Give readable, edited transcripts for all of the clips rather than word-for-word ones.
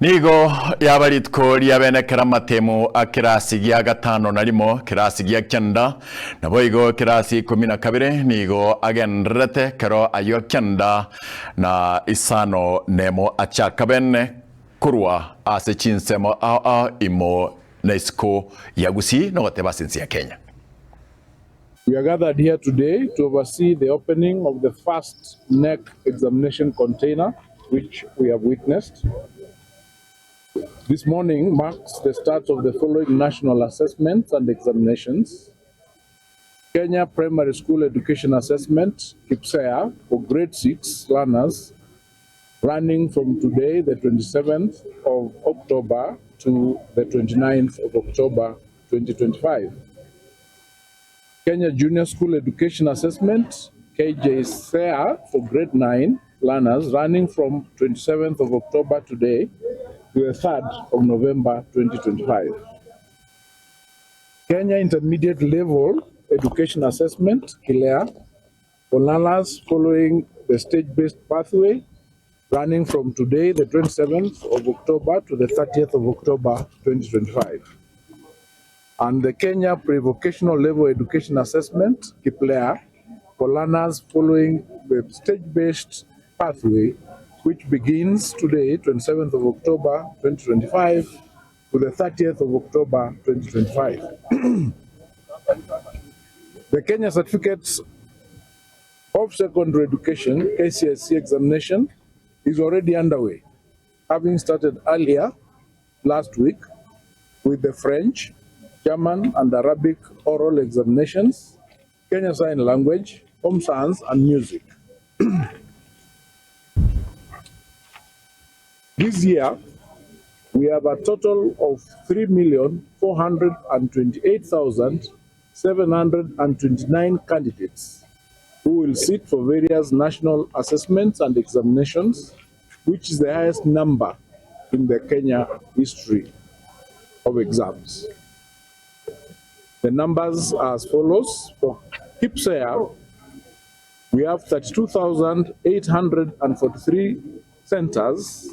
Nigo yabaritko lyabenekera matemu akirasi gya gatano narimo kirasi gya kyenda nabo igo kirasi 12 nigo agenrete kero ayo kyenda na isano nemo achakabene kurwa ase chinsemo imo nesko yagusi no tebasinsi ya Kenya. We are gathered here today to oversee the opening of the first NEC examination container, which we have witnessed. This morning marks the start of the following national assessments and examinations: Kenya Primary School Education Assessment, KPSEA, for grade 6 learners, running from today, the 27th of October to the 29th of October 2025. Kenya Junior School Education Assessment, KJSEA, for grade 9 learners, running from 27th of October today to the 3rd of November 2025. Kenya Intermediate Level Education Assessment, KILEA, for learners following the stage-based pathway, running from today, the 27th of October to the 30th of October 2025. And the Kenya Pre-Vocational Level Education Assessment, KPLEA, for learners following the stage-based pathway, which begins today, 27th of October 2025, to the 30th of October 2025. The Kenya Certificates of Secondary Education, KCSE examination, is already underway, having started earlier last week with the French, German, and Arabic oral examinations, Kenya Sign Language, Home Science, and Music. This year, we have a total of 3,428,729 candidates who will sit for various national assessments and examinations, which is the highest number in the Kenya history of exams. The numbers are as follows. For KPSEA, we have 32,843 centers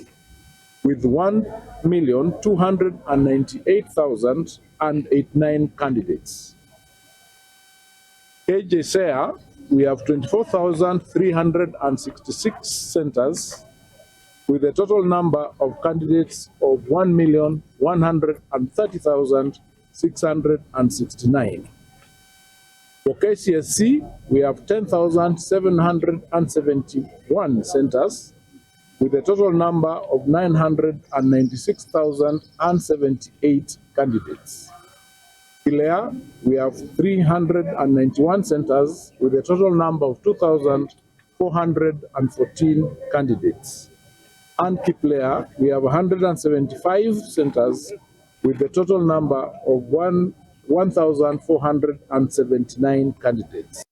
with 1,298,089 candidates. KJSEA, we have 24,366 centers with a total number of candidates of 1,130,669. For KCSE, we have 10,771 centers with a total number of 996,078 candidates. KILEA, we have 391 centers with a total number of 2,414 candidates. And KPLEA, we have 175 centers with a total number of 1,479 candidates.